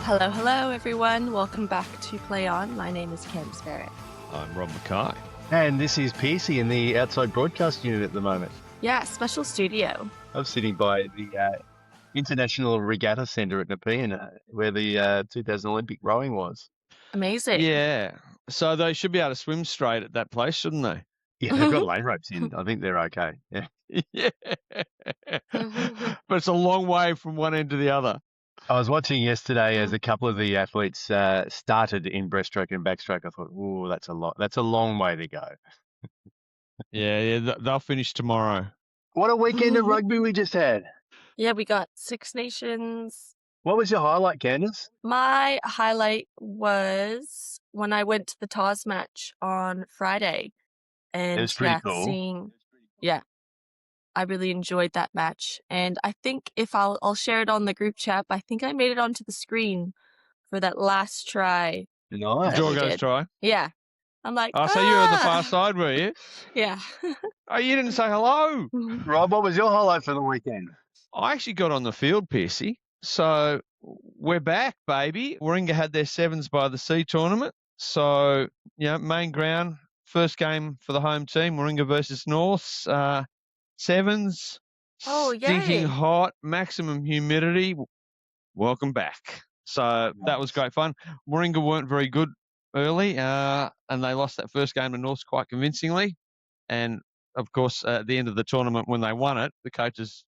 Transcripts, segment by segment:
Hello, hello, everyone. Welcome back to Play On. My name is Candace. I'm Rob Mackay. And this is Pearcey in the outside broadcast unit at the moment. Yeah, special studio. I'm sitting by the International Regatta Centre at Nepean, where the 2000 Olympic rowing was. Amazing. Yeah. So they should be able to swim straight at that place, shouldn't they? Yeah, they've got lane ropes in. I think they're okay. Yeah. Yeah. But it's a long way from one end to the other. I was watching yesterday as a couple of the athletes started in breaststroke and backstroke. I thought, oh, that's a lot. That's a long way to go. Yeah, they'll finish tomorrow. What a weekend of rugby we just had. Yeah, we got Six Nations. What was your highlight, Candace? My highlight was when I went to the TAWS match on Friday. And It was pretty cool. I really enjoyed that match. And I think if I'll share it on the group chat, but I think I made it onto the screen for that last try. Nice. Jorgo's try. Yeah. I'm like, Oh, so you were on the far side, were you? Yeah. Oh, you didn't say hello. Rob, what was your highlight for the weekend? I actually got on the field, Pearcey. So we're back, baby. Warringah had their Sevens by the Sea tournament. So, main ground, first game for the home team, Warringah versus North. Sevens, stinking hot, maximum humidity. Welcome back. So that was great fun. Warringah weren't very good early, and they lost that first game to North quite convincingly. And, of course, at the end of the tournament when they won it, the coaches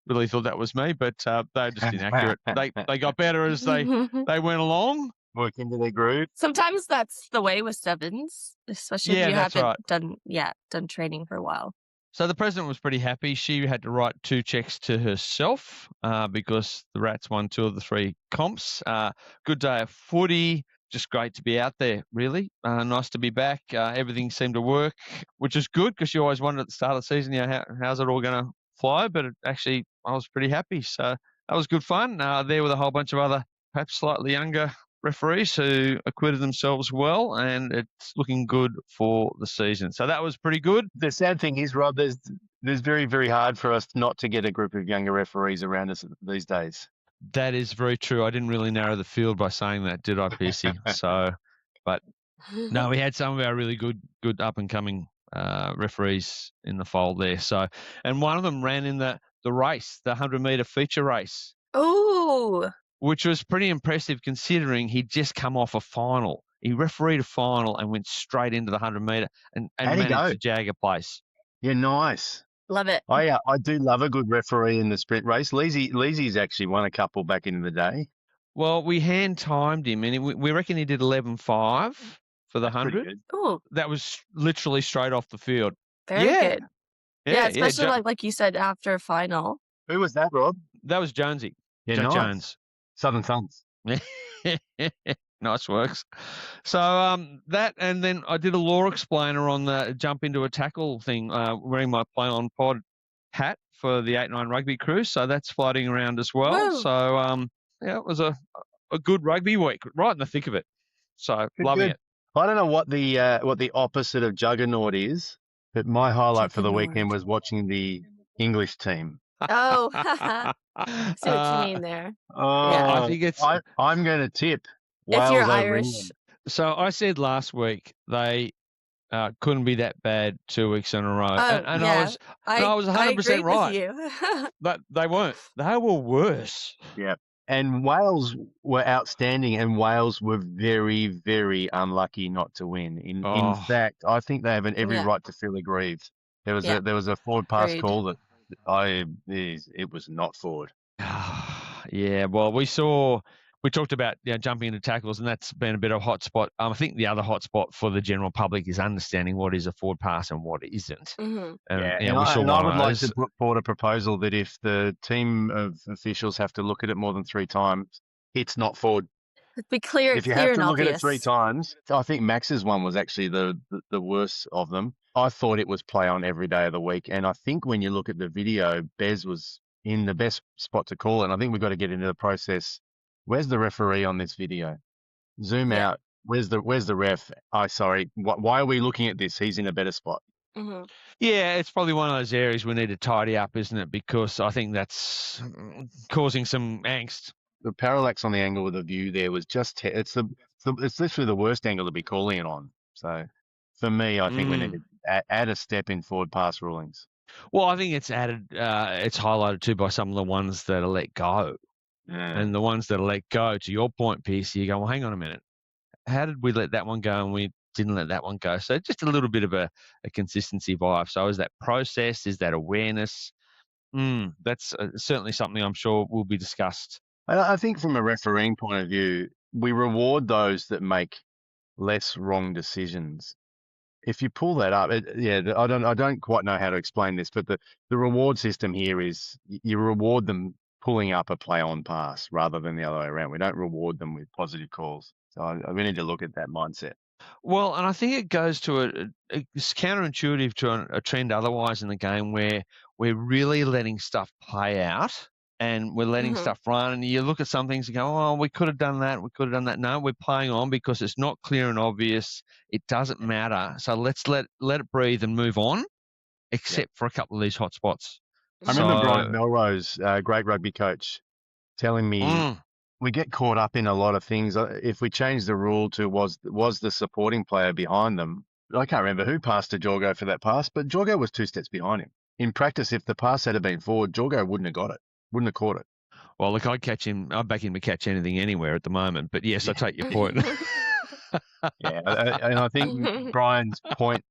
really thought that was me, but they're just inaccurate. They got better as they went along. Work into their groove. Sometimes that's the way with sevens, especially if you haven't done training for a while. So the president was pretty happy. She had to write 2 checks to herself because the Rats won 2 of the 3 comps. Good day of footy. Just great to be out there, really. Nice to be back. Everything seemed to work, which is good because you always wondered at the start of the season, how's it all going to fly? But I was pretty happy. So that was good fun. There with a whole bunch of other, perhaps slightly younger referees who acquitted themselves well, and it's looking good for the season. So that was pretty good. The sad thing is, Rob, there's very, very hard for us not to get a group of younger referees around us these days. That is very true. I didn't really narrow the field by saying that, did I, Pearcey? But no, we had some of our really good up and coming referees in the fold there. So, and one of them ran in the race, the 100-meter feature race. Oh. Which was pretty impressive considering he'd just come off a final. He refereed a final and went straight into the 100-meter and managed to jag a place. Yeah, nice. Love it. I do love a good referee in the sprint race. Leesy's actually won a couple back in the day. Well, we hand timed him, and we reckon he did 11.5 for the 100. Oh, that was literally straight off the field. Very good. Yeah, especially like you said after a final. Who was that, Rob? That was Jonesy. Yeah, Jack nice. Jones. Southern Suns. Nice works. So that, and then I did a law explainer on the jump into a tackle thing, wearing my Play On Pod hat for the 8-9 rugby crew. So that's floating around as well. Whoa. So it was a good rugby week, right in the thick of it. So loving it. I don't know what the opposite of juggernaut is, but my highlight for the weekend was watching the English team. Oh, I see what you mean there. I think it's. I'm going to tip. If you're Irish. So I said last week they couldn't be that bad 2 weeks in a row, and I was 100% right. With you. But they weren't. They were worse. Yeah. And Wales were outstanding, and Wales were very, very unlucky not to win. In fact, I think they have every right to feel aggrieved. There was a forward pass call that it was not forward. Yeah, well, we talked about jumping into tackles, and that's been a bit of a hot spot. I think the other hot spot for the general public is understanding what is a forward pass and what isn't. Mm-hmm. And I would like to put forward a proposal that if the team of officials have to look at it more than 3 times, it's not forward. Let's be clear. If you have to look at it 3 times, I think Max's one was actually the worst of them. I thought it was play on every day of the week, and I think when you look at the video, Bez was in the best spot to call it. And I think we've got to get into the process. Where's the referee on this video? Zoom out. Where's the ref? Sorry. Why are we looking at this? He's in a better spot. Mm-hmm. Yeah, it's probably one of those areas we need to tidy up, isn't it? Because I think that's causing some angst the parallax on the angle with the view there was just it's literally the worst angle to be calling it on. So for me, I think we need to add a step in forward pass rulings. Well, I think it's added. It's highlighted too by some of the ones that are let go, and the ones that are let go. To your point, Piercey, you go, well, hang on a minute. How did we let that one go and we didn't let that one go? So just a little bit of a consistency vibe. So is that process? Is that awareness? That's certainly something I'm sure will be discussed. I think from a refereeing point of view, we reward those that make less wrong decisions. If you pull that up, I don't quite know how to explain this, but the reward system here is you reward them pulling up a play on pass rather than the other way around. We don't reward them with positive calls. So we need to look at that mindset. Well, and I think it goes to it's counterintuitive to a trend otherwise in the game where we're really letting stuff play out and we're letting stuff run. And you look at some things and go, oh, we could have done that. We could have done that. No, we're playing on because it's not clear and obvious. It doesn't matter. So let's let it breathe and move on, except for a couple of these hot spots. I remember Brian Melrose, great rugby coach, telling me we get caught up in a lot of things. If we change the rule to was the supporting player behind them, I can't remember who passed to Jorgo for that pass, but Jorgo was 2 steps behind him. In practice, if the pass had been forward, Jorgo wouldn't have got it, wouldn't have caught it. Well, look, I'd back him to catch anything anywhere at the moment. But yes, I take your point. And I think Brian's point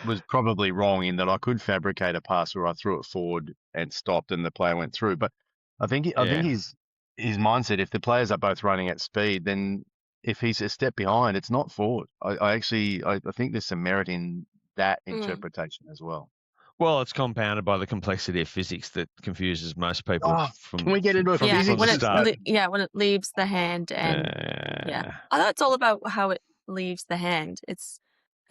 was probably wrong in that I could fabricate a pass where I threw it forward and stopped and the player went through. But I think his mindset, if the players are both running at speed, then if he's a step behind, it's not forward. I think there's some merit in that interpretation as well. Well, it's compounded by the complexity of physics that confuses most people. Can we get into physics? When it leaves the hand, and I thought it's all about how it leaves the hand. It's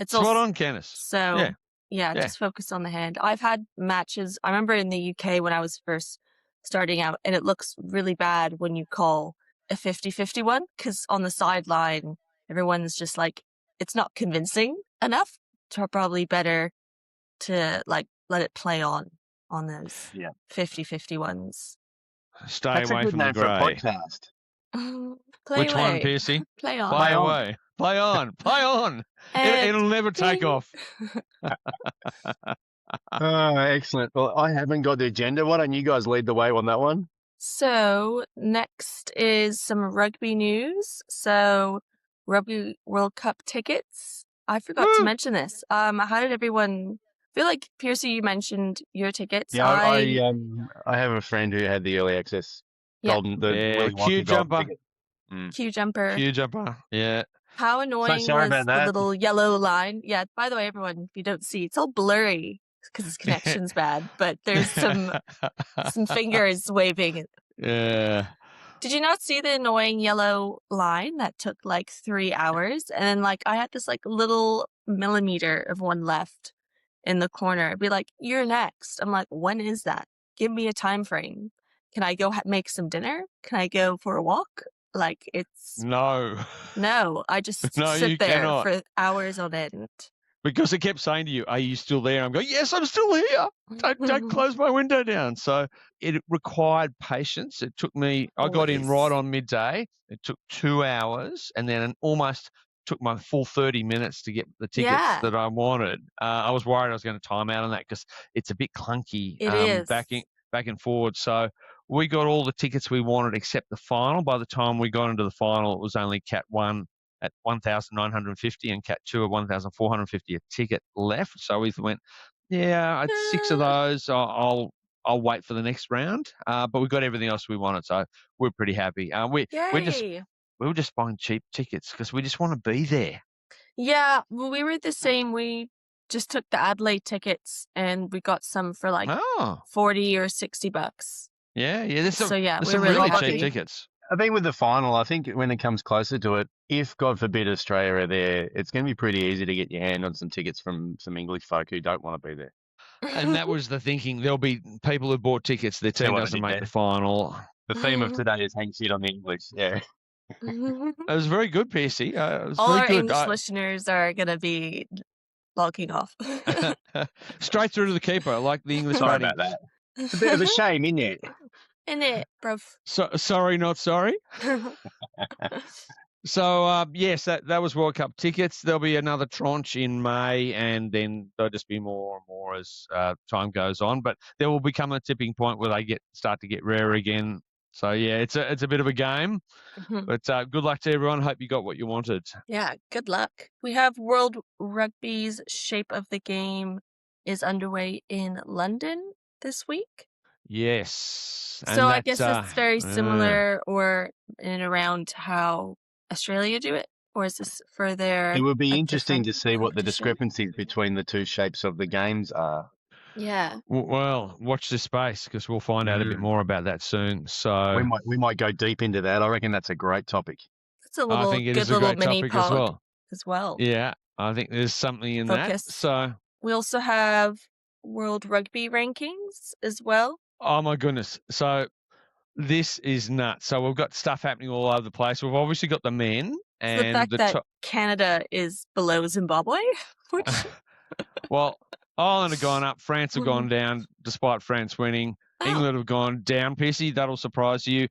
spot on, Candace. So just focus on the hand. I've had matches. I remember in the UK when I was first starting out, and it looks really bad when you call a 50-50 one because on the sideline, everyone's just like, it's not convincing enough. To probably better to like let it play on those 50-50 ones. Stay away from the grey. Which one, Pearcey? Play on. Play away. Play on. Play on. It'll never take off. Excellent. Well, I haven't got the agenda. Why don't you guys lead the way on that one? So next is some rugby news. So Rugby World Cup tickets. I forgot to mention this. How did everyone... I feel like, Pearcey, you mentioned your tickets. Yeah, I have a friend who had the early access golden, Q jumper. Q jumper. Q jumper, yeah. How annoying was the little yellow line? Yeah, by the way, everyone, if you don't see, it's all blurry because his connection's bad, but there's some fingers waving. Yeah. Did you not see the annoying yellow line that took like 3 hours? And then like I had this like little millimeter of one left in the corner. It'd be like, you're next. I'm like, when is that? Give me a time frame. Can I go make some dinner? Can I go for a walk? Like it's... No, I just sit there for hours on end. Because it kept saying to you, are you still there? I'm going, yes, I'm still here. Don't close my window down. So it required patience. It took me, I got in right on midday. It took 2 hours and then almost took my full 30 minutes to get the tickets that I wanted. I was worried I was going to time out on that because it's a bit clunky. It is. Back and forward. So we got all the tickets we wanted except the final. By the time we got into the final, it was only Cat 1 at 1,950 and Cat 2 at 1,450 a ticket left. So we went, I had 6 of those. I'll wait for the next round. But we got everything else we wanted, so we're pretty happy. We were just buying cheap tickets because we just want to be there. Yeah, well, we were the same. We just took the Adelaide tickets and we got some for like $40 or $60. Yeah. There's some we're really happy. cheap tickets. I think with the final, I think when it comes closer to it, if God forbid Australia are there, it's going to be pretty easy to get your hand on some tickets from some English folk who don't want to be there. And that was the thinking. There'll be people who bought tickets. Their team doesn't make the final. The theme of today is hang shit on the English. Yeah. It was very good, Pearcey. All our English listeners are going to be logging off. Straight through to the keeper, like the English Sorry rating. about that. It's a bit of a shame, isn't it? In it, bruv. So, sorry, not sorry. So, yes, that was World Cup tickets. There'll be another tranche in May, and then there'll just be more and more as time goes on. But there will become a tipping point where they start to get rare again. So, yeah, it's a bit of a game. But good luck to everyone. Hope you got what you wanted. Yeah, good luck. We have World Rugby's Shape of the Game is underway in London this week. Yes. So I guess it's very similar or in and around how Australia do it, or is this for their... It would be interesting to see what the discrepancies between the two shapes of the games are. Yeah. Well, watch this space because we'll find out a bit more about that soon. So we might go deep into that. I reckon that's a great topic. It's a little, I think it good is a little great mini topic pod as well. Yeah, Yeah, I think there's something in Focus. that. So we also have World Rugby rankings as well. Oh my goodness. So this is nuts. So we've got stuff happening all over the place. We've obviously got the men and the fact that Canada is below Zimbabwe, which... Well, Ireland have gone up, France have gone down, despite France winning. England have gone down, Pearcey. That'll surprise you.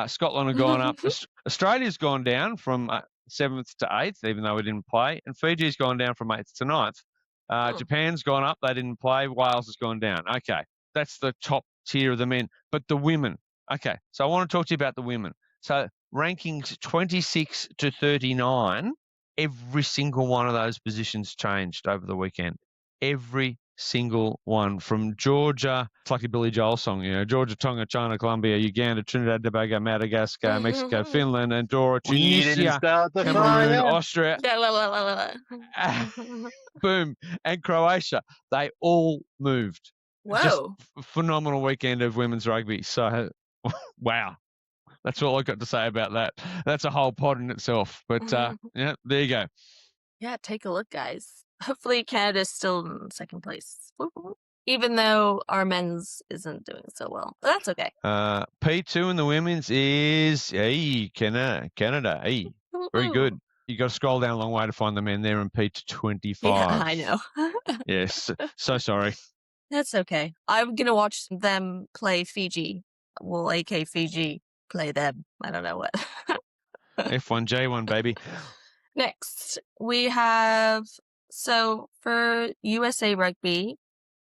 Scotland have gone up. Australia's gone down from 7th to 8th, even though we didn't play. And Fiji's gone down from 8th to 9th. Japan's gone up. They didn't play. Wales has gone down. Okay, that's the top tier of the men. But the women. Okay, so I want to talk to you about the women. So rankings 26 to 39, every single one of those positions changed over the weekend. Every single one, from Georgia, it's like a Billy Joel song, Georgia, Tonga, China, Colombia, Uganda, Trinidad, Tobago, Madagascar, Mexico, Finland, Andorra, Tunisia, Cameroon, Austria, boom, and Croatia. They all moved. Whoa. Just phenomenal weekend of women's rugby. So, wow. That's all I got to say about that. That's a whole pod in itself. But, yeah, there you go. Yeah, take a look, guys. Hopefully Canada's still in second place. Even though our men's isn't doing so well. But that's okay. P2 in the women's is Canada. Very good. You got to scroll down a long way to find the men there in P25. Yeah, I know. Yes. So sorry. That's okay. I'm going to watch them play Fiji. Well, AK Fiji play them. I don't know what. F1J1, baby. Next, we have... So for USA Rugby,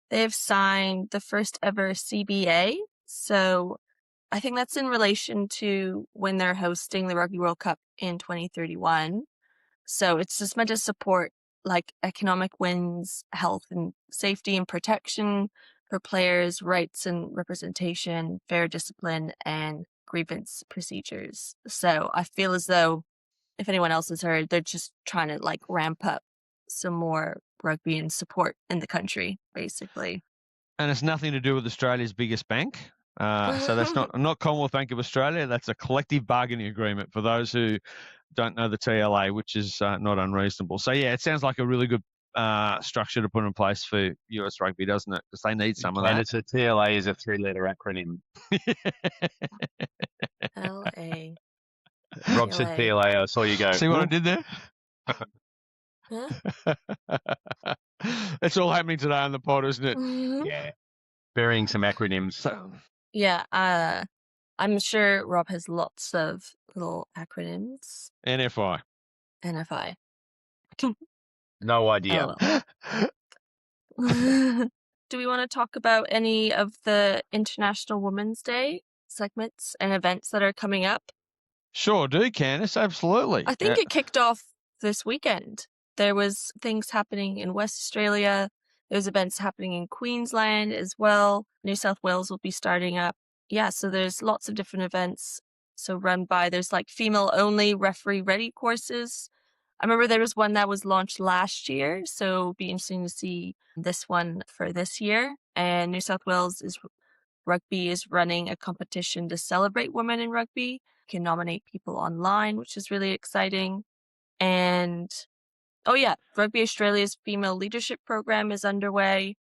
they've signed the first ever CBA. So I think that's in relation to when they're hosting the Rugby World Cup in 2031. So it's just meant to support like economic wins, health and safety and protection for players, rights and representation, fair discipline, and grievance procedures. So I feel as though, if anyone else has heard, they're just trying to like ramp up some more rugby and support in the country, basically. And it's nothing to do with Australia's biggest bank. So that's not Commonwealth Bank of Australia. That's a collective bargaining agreement for those who don't know the TLA, which is not unreasonable. So, yeah, it sounds like a really good structure to put in place for US Rugby, doesn't it? Because they need some of that. And it's a TLA is a 3-letter acronym. LA. Rob said TLA. I saw you go. See what I did there? Huh? It's all happening today on the pod, isn't it? Yeah. Burying some acronyms. So, yeah, I'm sure Rob has lots of little acronyms. NFI. NFI. No idea. Do we want to talk about any of the International Women's Day segments and events that are coming up? Sure do, Candace. Absolutely. I think it kicked off this weekend. There was things happening in West Australia. There's events happening in Queensland as well. New South Wales will be starting up. Yeah, so there's lots of different events. So run by, there's like female only referee ready courses. I remember there was one that was launched last year. So it'll be interesting to see this one for this year. And New South Wales Rugby is running a competition to celebrate women in rugby. You can nominate people online, which is really exciting. And oh yeah, Rugby Australia's female leadership program is underway.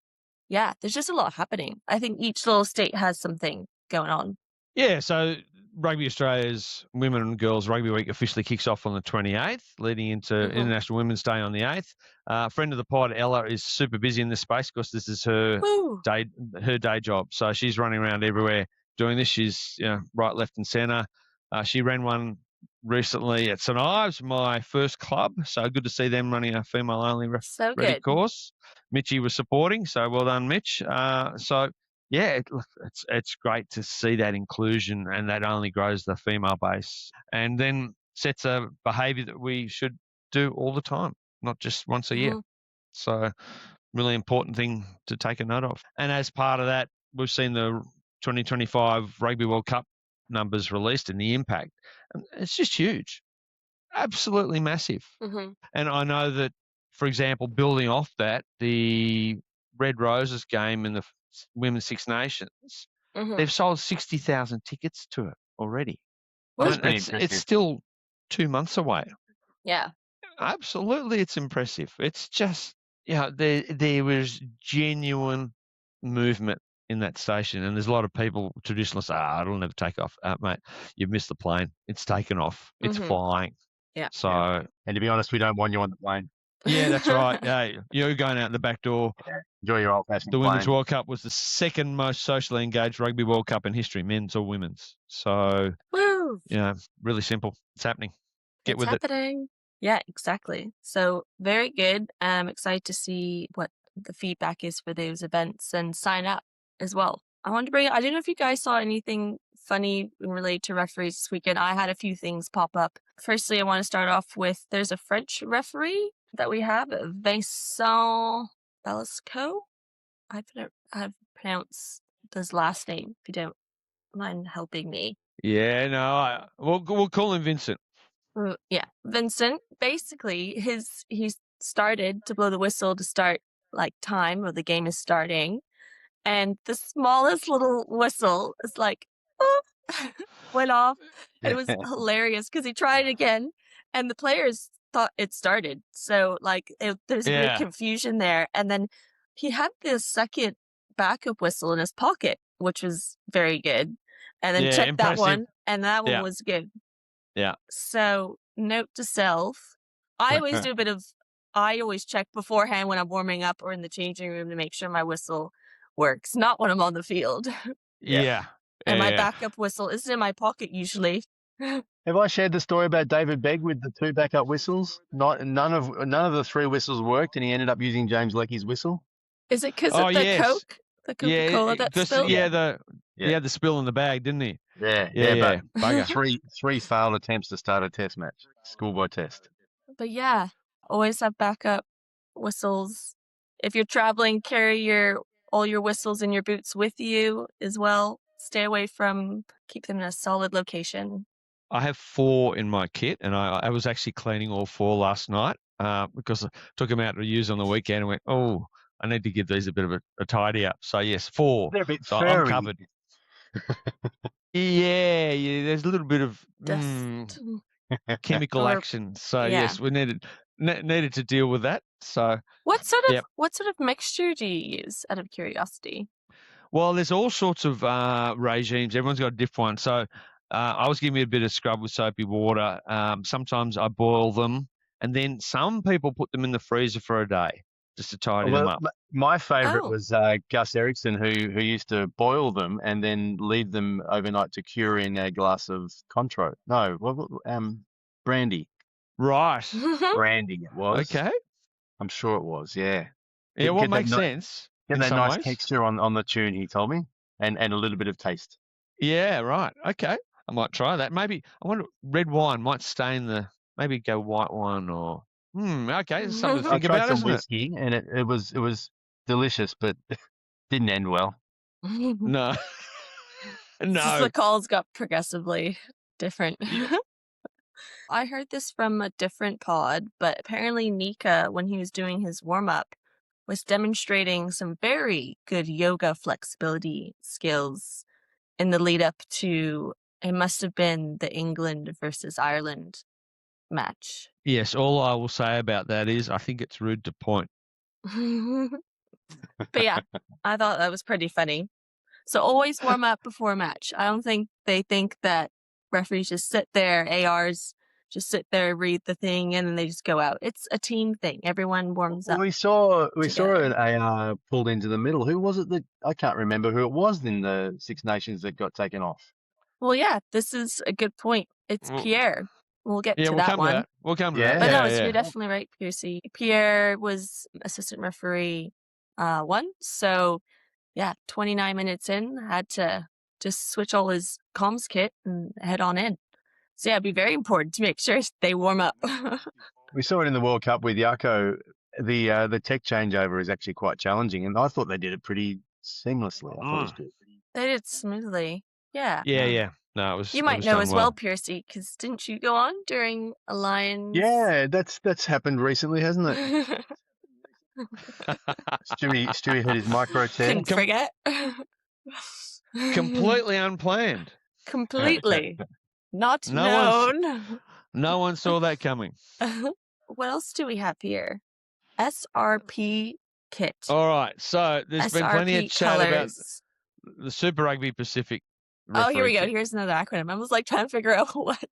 Yeah, there's just a lot happening. I think each little state has something going on. Yeah, so Rugby Australia's Women and Girls Rugby Week officially kicks off on the 28th, leading into International Women's Day on the 8th. Friend of the pod, Ella, is super busy in this space because this is her day job. So she's running around everywhere doing this. She's right, left, and centre. She ran one recently at St Ives, my first club. So good to see them running a female-only ready course. Mitchie was supporting, so well done, Mitch. It's great to see that inclusion, and that only grows the female base, and then sets a behaviour that we should do all the time, not just once a year. So really important thing to take a note of. And as part of that, we've seen the 2025 Rugby World Cup numbers released and the impact. And it's just huge, absolutely massive. And I know that, for example, building off that, the Red Roses game in the Women's Six Nations, they've sold 60,000 tickets to it already. It's still 2 months away. Yeah. Absolutely, it's impressive. It's just, there was genuine movement in that station, and there's a lot of people, traditionalists, it'll never take off. Mate, you've missed the plane. It's taken off. It's flying. Yeah. So, and to be honest, we don't want you on the plane. Yeah, that's right. Hey, you're going out the back door. Yeah. Enjoy your old-fashioned The Women's World Cup was the second most socially engaged Rugby World Cup in history, men's or women's. So, really simple. It's happening. Get with it. Yeah, exactly. So very good. I'm excited to see what the feedback is for those events and sign up as well. I don't know if you guys saw anything funny related to referees this weekend. I had a few things pop up. Firstly, I want to start off with, there's a French referee that we have, Vincent Belasco. I've pronounced his last name, if you don't mind helping me. Yeah, no, we'll call him Vincent. Yeah, Vincent. Basically, he started to blow the whistle to start time or the game is starting, and the smallest little whistle is went off. And it was hilarious because he tried again, and the players thought it started. So there's a big confusion there, and then he had this second backup whistle in his pocket, which was very good, and then checked impressive. that one, and that one was good. Yeah. So, note to self, I always check beforehand when I'm warming up or in the changing room to make sure my whistle works, not when I'm on the field. Yeah. And my backup whistle isn't in my pocket usually. Have I shared the story about David Begg with the 2 backup whistles? None of the 3 whistles worked, and he ended up using James Leckie's whistle. Is it because of the Coke? The Coca-Cola that spilled? He had the spill in the bag, didn't he? Yeah. But three failed attempts to start a test match, schoolboy test. But always have backup whistles. If you're traveling, carry all your whistles in your boots with you as well. Stay away from, keep them in a solid location. I have 4 in my kit, and I was actually cleaning all 4 last night because I took them out to use on the weekend and went, I need to give these a bit of a tidy up. So, yes, 4. They're a bit I'm covered. Yeah, there's a little bit of dust, chemical action. So yes, we needed to deal with that. So what sort of mixture do you use, out of curiosity? Well, there's all sorts of regimes. Everyone's got a different one. So I was giving me a bit of scrub with soapy water. Sometimes I boil them, and then some people put them in the freezer for a day just to tidy them up. My favourite was Gus Erickson, who used to boil them and then leave them overnight to cure in a glass of Contro. No, brandy. Right. Brandy it was. Okay. I'm sure it was, yeah. Yeah, what makes sense. Get that nice texture on the tune, he told me, and a little bit of taste. Yeah, right. Okay. I might try that. Maybe, I wonder, red wine might stain maybe go white wine or... okay, something to think about, isn't it? I tried some whiskey, and it was delicious, but didn't end well. No. No. The calls got progressively different. I heard this from a different pod, but apparently Nika, when he was doing his warm-up, was demonstrating some very good yoga flexibility skills in the lead up to, it must have been the England versus Ireland match. Yes, all I will say about that is I think it's rude to point. But yeah, I thought that was pretty funny. So always warm up before a match. I don't think they think that referees just sit there, ARs, just sit there, read the thing, and then they just go out. It's a team thing. Everyone warms up. We saw together. an AR pulled into the middle. Who was it that I can't remember who it was in the Six Nations that got taken off? Well, yeah, this is a good point. It's Pierre. We'll get to we'll that come one. to that. We'll come to Yeah. that. But yeah, no, yeah. you're definitely right, Pearcey. Pierre was assistant referee 1. So, yeah, 29 minutes in, had to just switch all his comms kit and head on in. So, yeah, it'd be very important to make sure they warm up. We saw it in the World Cup with Yako. The tech changeover is actually quite challenging, and I thought they did it pretty seamlessly. I thought it was good. They did smoothly. Yeah. Yeah. No, it was. You might it was know done as well, Pearcey, because didn't you go on during a Lions? Yeah, that's happened recently, hasn't it? Stewie had his micro tear. Couldn't forget. Completely unplanned. Completely. Not No known. No one saw that coming. What else do we have here? SRP kit. All right. So there's been plenty of chat about the Super Rugby Pacific. Oh, here we go. kit. Here's another acronym. I was like trying to figure out what.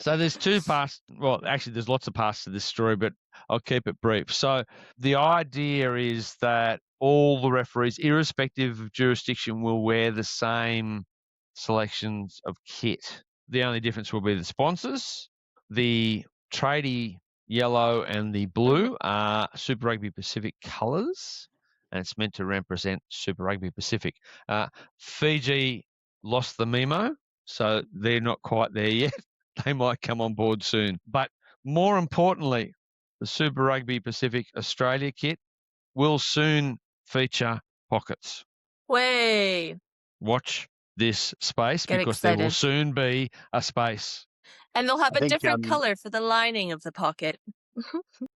So there's 2 parts. Well, actually, there's lots of parts to this story, but I'll keep it brief. So the idea is that all the referees, irrespective of jurisdiction, will wear the same selections of kit. The only difference will be the sponsors. The tradie yellow and the blue are Super Rugby Pacific colours, and it's meant to represent Super Rugby Pacific. Fiji lost the memo, so they're not quite there yet. They might come on board soon. But more importantly, the Super Rugby Pacific Australia kit will soon feature pockets. Way. Watch this space Get because excited. there will soon be a space. And they'll have a different colour for the lining of the pocket.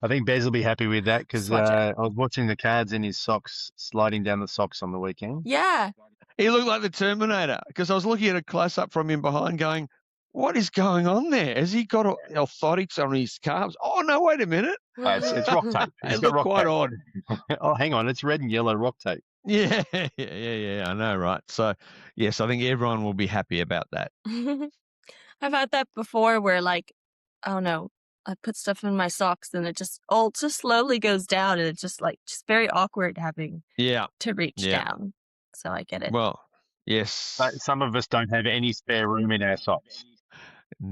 I think Bez will be happy with that because I was watching the cards in his socks, sliding down the socks on the weekend. Yeah. He looked like the Terminator because I was looking at a close-up from him behind going, what is going on there? Has he got orthotics on his calves? Oh, no, wait a minute. It's rock tape. It looked quite odd. Oh, hang on. It's red and yellow rock tape. Yeah, I know, right? So, yes, I think everyone will be happy about that. I've had that before where, like, oh no, I put stuff in my socks and it just slowly goes down and it's just very awkward having to reach down. So I get it. Well, yes. But some of us don't have any spare room in our socks.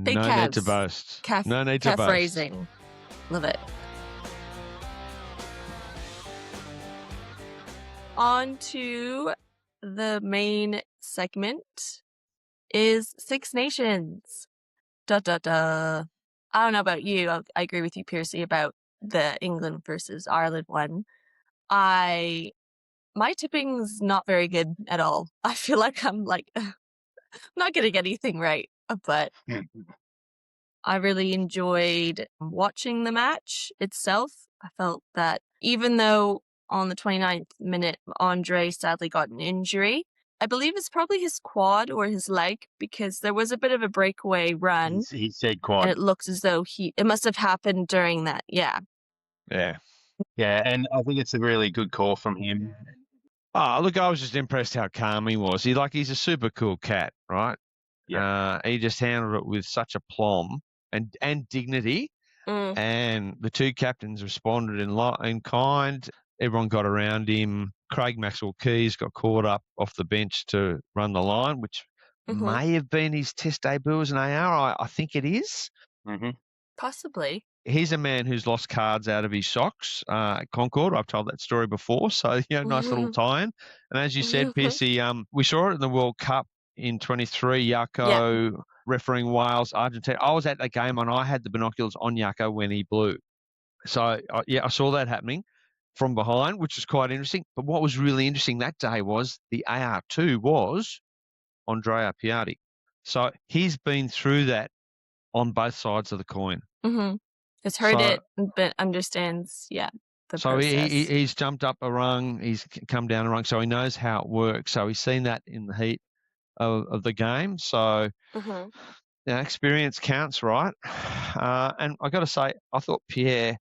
Big no calves. need to boast. No need to calf boast. raising. Love it. On to the main segment is Six Nations. I don't know about you. I agree with you, Pearcey, about the England versus Ireland one. My tipping's not very good at all. I feel like I'm not getting anything right, but I really enjoyed watching the match itself. I felt that even though on the 29th minute, Andre sadly got an injury, I believe it's probably his quad or his leg because there was a bit of a breakaway run. He said quad. And it looks as though it must have happened during that. Yeah. Yeah, and I think it's a really good call from him. Oh, look, I was just impressed how calm he was. He's a super cool cat, right? Yeah. He just handled it with such aplomb and dignity. And the 2 captains responded in kind. Everyone got around him. Craig Maxwell-Keys got caught up off the bench to run the line, which may have been his test debut as an AR. I think it is. Mm-hmm. Possibly. He's a man who's lost cards out of his socks at Concord. I've told that story before. So, nice little tie-in. And as you said, Pearcey, we saw it in the World Cup in 23, Yako refereeing Wales, Argentina. I was at that game and I had the binoculars on Yako when he blew. So, I saw that happening from behind, which was quite interesting. But what was really interesting that day was the AR2 was Andrea Piatti. So he's been through that on both sides of the coin. Mm-hmm. Has heard it, but understands, the so process. He's jumped up a rung, he's come down a rung, so he knows how it works. So he's seen that in the heat of the game. So experience counts, right? And I got to say, I thought Pierre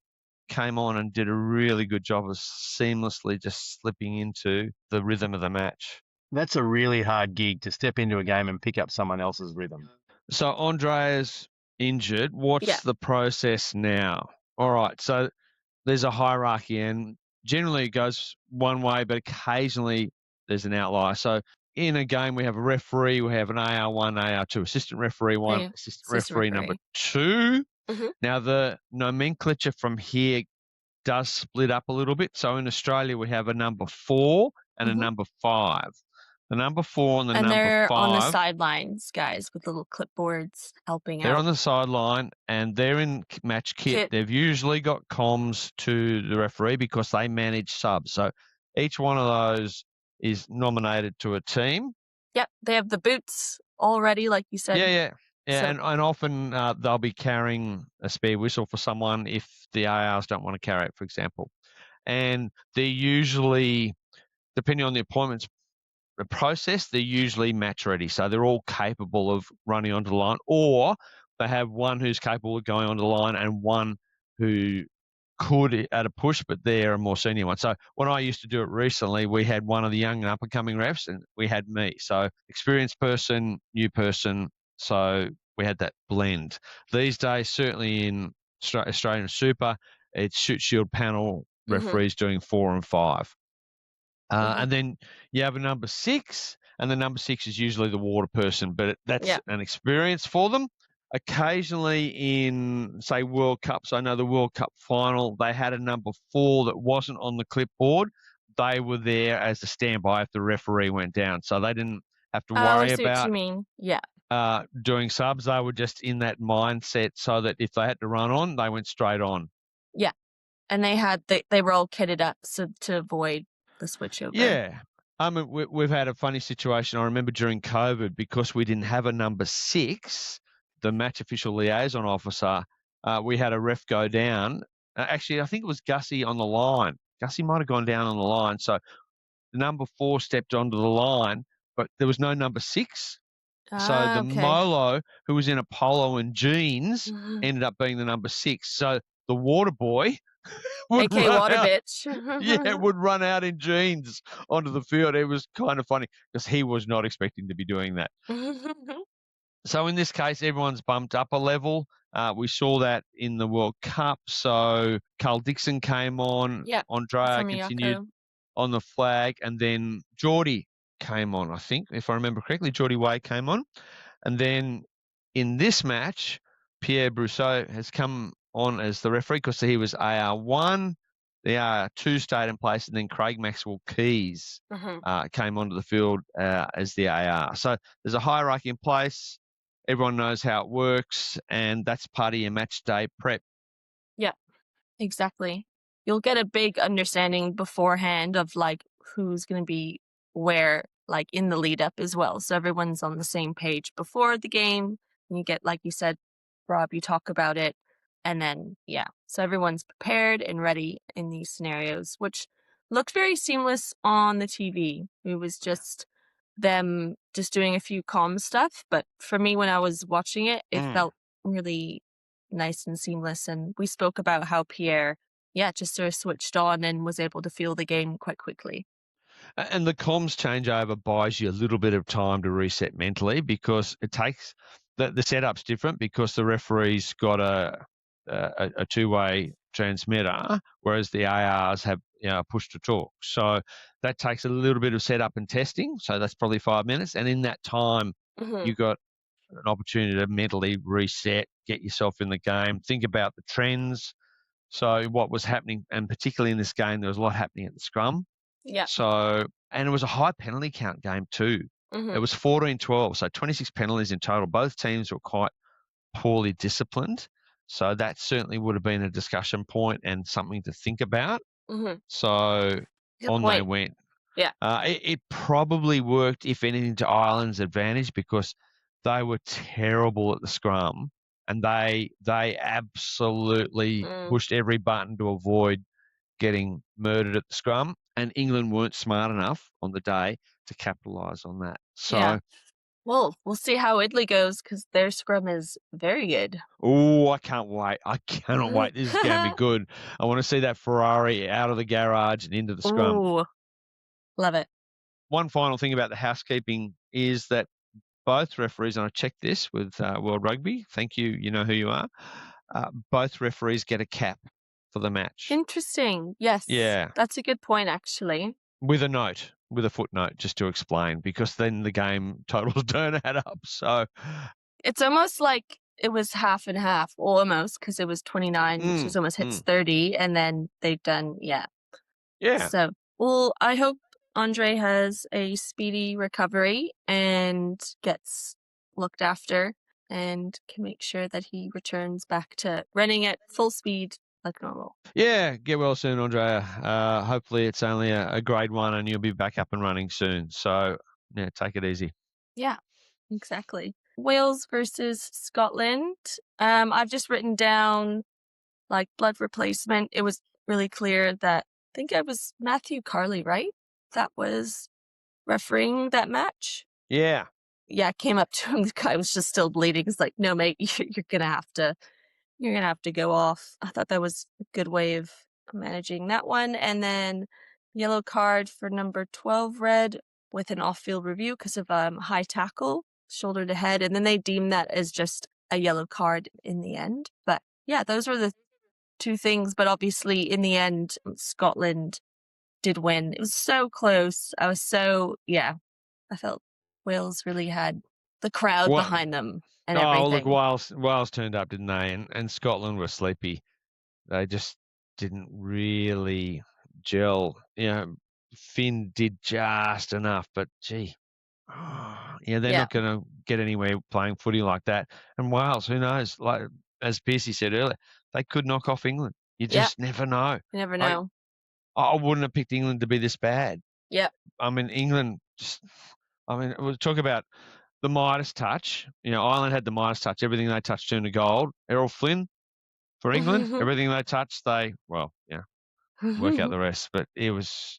came on and did a really good job of seamlessly just slipping into the rhythm of the match. That's a really hard gig to step into a game and pick up someone else's rhythm. So Andrea's injured, what's the process now? All right, so there's a hierarchy, and generally it goes one way, but occasionally there's an outlier. So in a game, we have a referee, we have an AR1, AR2, assistant referee 1, assistant referee number 2. Now, the nomenclature from here does split up a little bit. So in Australia, we have a number 4 and a number 5. The number 4 and the number 5. And they're on the sidelines, guys, with little clipboards helping out. They're on the sideline and they're in match kit. They've usually got comms to the referee because they manage subs. So each one of those is nominated to a team. Yep, they have the boots already, like you said. Yeah, so, and often they'll be carrying a spare whistle for someone if the ARs don't want to carry it, for example. And they're usually, depending on the appointments process, they're usually match ready. So they're all capable of running onto the line, or they have one who's capable of going onto the line and one who could at a push, but they're a more senior one. So when I used to do it recently, we had one of the young and up-and-coming refs, and we had me. So experienced person, new person, so we had that blend. These days, certainly in Australian Super, it's shoot shield panel referees doing 4 and 5. And then you have a number 6, and the number 6 is usually the water person, but that's an experience for them. Occasionally in, say, World Cups, I know the World Cup final, they had a number 4 that wasn't on the clipboard. They were there as a standby if the referee went down. So they didn't have to worry about what you mean. doing subs. They were just in that mindset so that if they had to run on, they went straight on. Yeah. And they were all kitted up to avoid the switchover. Yeah. I mean, we've had a funny situation. I remember during COVID, because we didn't have a number 6, the match official liaison officer, we had a ref go down. Actually, I think it was Gussie on the line. Gussie might have gone down on the line. So the number 4 stepped onto the line, but there was no number 6. So the Molo, who was in a polo and jeans, ended up being the number 6. So the water boy would AK water bitch. would run out in jeans onto the field. It was kind of funny because he was not expecting to be doing that. So in this case, everyone's bumped up a level. We saw that in the World Cup. So Carl Dixon came on. Andrea continued on the flag. And then Geordie came on, I think, if I remember correctly. Geordie Way came on. And then in this match, Pierre Brousseau has come on as the referee because he was AR1. The AR2 stayed in place, and then Craig Maxwell Keys came onto the field as the AR. So there's a hierarchy in place. Everyone knows how it works, and that's part of your match day prep. Yeah, exactly. You'll get a big understanding beforehand of like who's going to be where, like in the lead up as well. So everyone's on the same page before the game. And you get, like you said, Rob, you talk about it. And then, so everyone's prepared and ready in these scenarios, which looked very seamless on the TV. It was just them just doing a few calm stuff. But for me, when I was watching it, it felt really nice and seamless. And we spoke about how Pierre, just sort of switched on and was able to feel the game quite quickly. And the comms changeover buys you a little bit of time to reset mentally because it takes the setup's different because the referee's got a two-way transmitter, whereas the ARs have push to talk. So that takes a little bit of setup and testing. So that's probably 5 minutes. And in that time, you've got an opportunity to mentally reset, get yourself in the game, think about the trends. So what was happening, and particularly in this game, there was a lot happening at the scrum. Yeah. So, and it was a high penalty count game too. It was 14-12, so 26 penalties in total. Both teams were quite poorly disciplined. So that certainly would have been a discussion point and something to think about. So they went. Yeah. It probably worked, if anything, to Ireland's advantage because they were terrible at the scrum and they absolutely pushed every button to avoid getting murdered at the scrum, and England weren't smart enough on the day to capitalise on that. So, well, we'll see how Italy goes because their scrum is very good. Oh, I can't wait. I cannot wait. This is going to be good. I want to see that Ferrari out of the garage and into the scrum. Ooh, love it. One final thing about the housekeeping is that both referees, and I checked this with World Rugby. Thank you. You know who you are. Both referees get a cap for the match. Interesting. Yes. Yeah. That's a good point, actually. With a footnote, just to explain, because then the game totals don't add up. So it's almost like it was half and half, almost, because it was 29, which is almost hits 30, and then they've done, Yeah. So, well, I hope Andre has a speedy recovery and gets looked after and can make sure that he returns back to running at full speed like normal. Yeah, get well soon, Andrea. Hopefully it's only a grade 1 and you'll be back up and running soon. So, yeah, take it easy. Yeah, exactly. Wales versus Scotland. I've just written down like blood replacement. It was really clear that I think it was Mathew Carley, right? That was refereeing that match. Yeah. Yeah, came up to him. The guy was just still bleeding. He's like, "No, mate, you're gonna have to go off." I thought that was a good way of managing that one. And then yellow card for number 12 red with an off-field review because of high tackle, shoulder to head, and then they deemed that as just a yellow card in the end. But yeah, those were the two things. But obviously, in the end, Scotland did win. It was so close. I felt Wales really had the crowd behind them and everything. Oh, look, Wales turned up, didn't they? And Scotland were sleepy. They just didn't really gel. You know, Finn did just enough, but gee, they're not going to get anywhere playing footy like that. And Wales, who knows? Like as Pearcey said earlier, they could knock off England. You just never know. You never know. I wouldn't have picked England to be this bad. Yeah. I mean, England we'll talk about the Midas touch. Ireland had the Midas touch. Everything they touched turned to gold. Errol Flynn for England, everything they touched, work out the rest. But it was,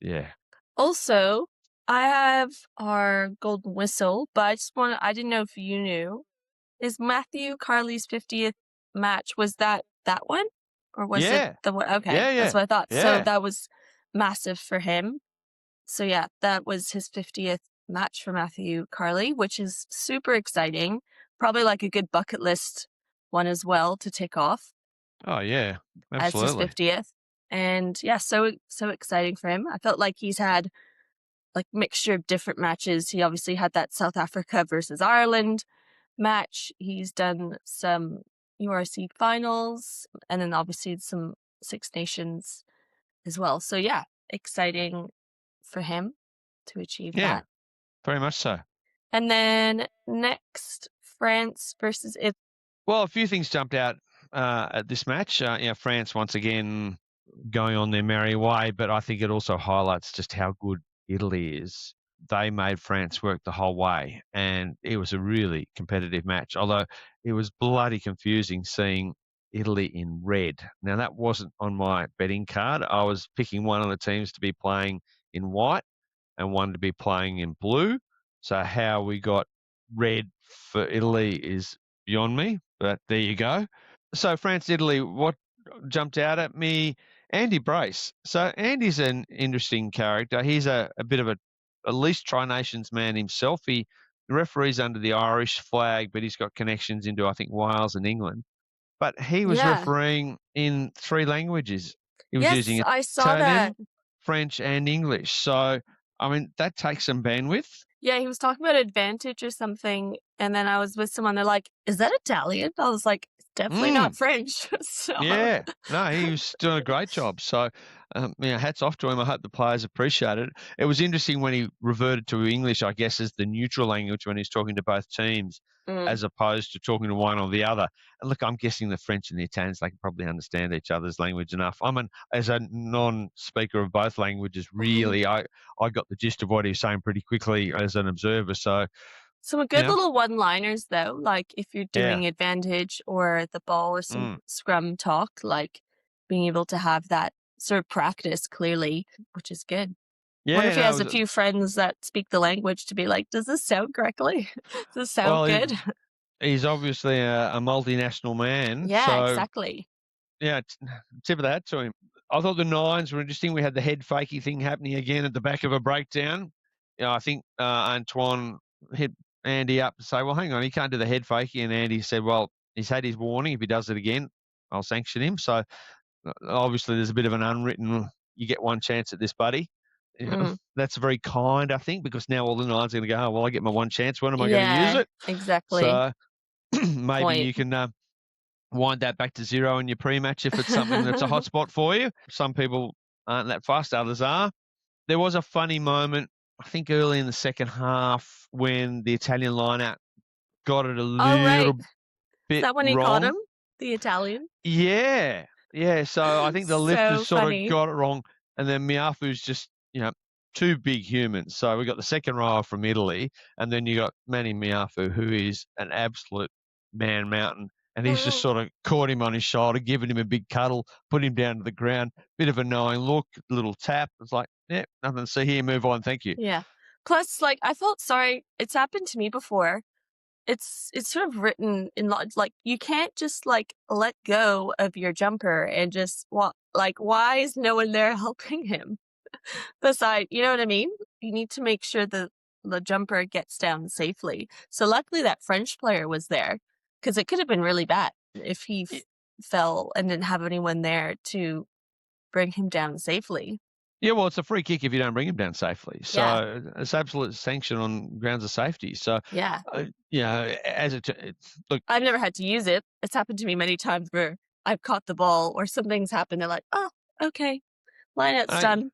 Also, I have our golden whistle, but I didn't know if you knew. Is Mathew Carley's 50th match, was that one? Or was it the one? Okay, that's what I thought. Yeah. So that was massive for him. So yeah, that was his 50th match for Mathew Carley, which is super exciting. Probably like a good bucket list one as well to tick off. Oh yeah, absolutely. As his 50th. And yeah, so exciting for him. I felt like he's had like mixture of different matches. He obviously had that South Africa versus Ireland match. He's done some URC finals and then obviously some Six Nations as well. So yeah, exciting for him to achieve that. Yeah, very much so. And then next, France versus Italy. Well, a few things jumped out at this match. France once again going on their merry way, but I think it also highlights just how good Italy is. They made France work the whole way, and it was a really competitive match, although it was bloody confusing seeing Italy in red. Now, that wasn't on my betting card. I was picking one of the teams to be playing in white and one to be playing in blue. So how we got red for Italy is beyond me, but there you go. So France-Italy, what jumped out at me? Andy Brace. So Andy's an interesting character. He's a bit of a least Tri-Nations man himself. He referees under the Irish flag, but he's got connections into, I think, Wales and England. But he was refereeing in 3 languages. He was using I saw that. French and English. So, I mean, that takes some bandwidth. Yeah, he was talking about advantage or something. And then I was with someone, they're like, is that Italian? I was like, it's definitely not French. So. Yeah, no, he was doing a great job. So, hats off to him. I hope the players appreciate it. It was interesting when he reverted to English, I guess, as the neutral language when he's talking to both teams, as opposed to talking to one or the other. And look, I'm guessing the French and the Italians, they can probably understand each other's language enough. I mean, as a non-speaker of both languages, really, I got the gist of what he was saying pretty quickly as an observer. So, some good little one-liners, though, like if you're doing advantage or the ball or some scrum talk, like being able to have that sort of practice clearly, which is good. Yeah, wonder if he has a few friends that speak the language to be like, does this sound correctly? Does this sound good? He's obviously a multinational man. Yeah, so, exactly. Yeah, tip of the hat to him. I thought the nines were interesting. We had the head fakey thing happening again at the back of a breakdown. I think Antoine hit Andy up to say, well, hang on, he can't do the head fakie. And Andy said, well, he's had his warning. If he does it again, I'll sanction him. So obviously there's a bit of an unwritten, you get one chance at this, buddy. That's very kind, I think, because now all the nines are going to go, oh, well, I get my one chance. When am I going to use it? Exactly. So maybe you can wind that back to 0 in your pre-match if it's something that's a hot spot for you. Some people aren't that fast, others are. There was a funny moment, I think early in the second half, when the Italian line-out got it a little bit Is that when he wrong. caught him, the Italian? Yeah. So I think the lifters sort of got it wrong, and then Mathew's just, two big humans. So we got the second rower from Italy, and then you got Mathew, who is an absolute man mountain. And he's just sort of caught him on his shoulder, given him a big cuddle, put him down to the ground, bit of a knowing look, little tap. It's like, yeah, nothing to see here, move on, thank you. Yeah. Plus, I felt sorry. It's happened to me before. It's sort of written in, you can't just, let go of your jumper and just, why is no one there helping him? Besides, you know what I mean? You need to make sure the jumper gets down safely. So luckily that French player was there, because it could have been really bad if he fell and didn't have anyone there to bring him down safely. Yeah, well, it's a free kick if you don't bring him down safely. So it's absolute sanction on grounds of safety. So, look, I've never had to use it. It's happened to me many times where I've caught the ball or something's happened. They're like, oh, okay, line-out's done.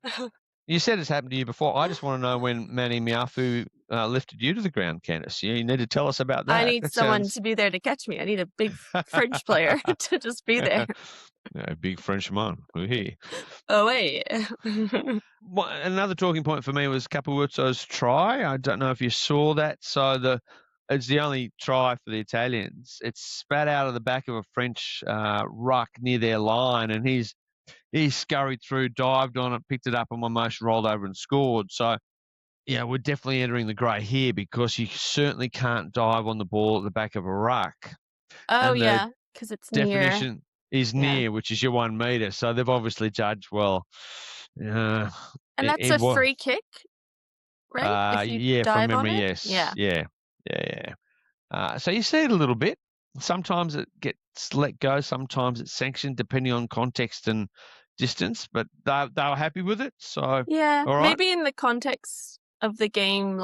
You said it's happened to you before. I just want to know when Mathew lifted you to the ground, Candace. You need to tell us about that. I need someone to be there to catch me. I need a big French player to just be there. A big Frenchman. Here. Oh, wait. Another talking point for me was Capuzzo's try. I don't know if you saw that. So it's the only try for the Italians. It's spat out of the back of a French ruck near their line, and he scurried through, dived on it, picked it up, and almost rolled over and scored. So, yeah, we're definitely entering the grey here, because you certainly can't dive on the ball at the back of a ruck. Oh, yeah, because it's definition is near, which is your 1 metre. So they've obviously judged well. And that's a free kick, right? From memory, yes. Yeah. So you see it a little bit. Sometimes it gets let go. Sometimes it's sanctioned, depending on context and distance. But they were happy with it. So yeah, all right. Maybe in the context of the game,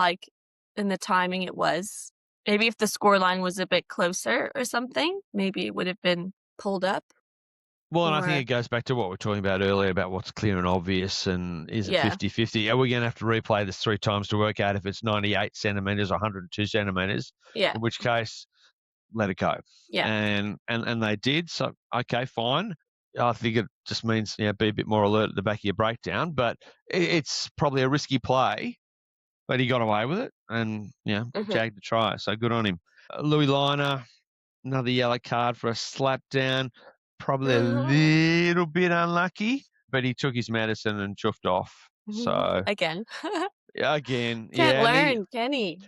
in the timing it was. Maybe if the scoreline was a bit closer or something, maybe it would have been pulled up. Well, and I think it goes back to what we were talking about earlier about what's clear and obvious, and is it 50-50? Are we going to have to replay this 3 times to work out if it's 98 centimetres or 102 centimetres? Yeah. In which case, let it go. Yeah. And they did. So, okay, fine. I think it just means, be a bit more alert at the back of your breakdown, but it's probably a risky play, but he got away with it and, jagged the try. So good on him. Louis Liner, another yellow card for a slap down. Probably a little bit unlucky, but he took his medicine and chuffed off. So again. Again. Can't learn, can he?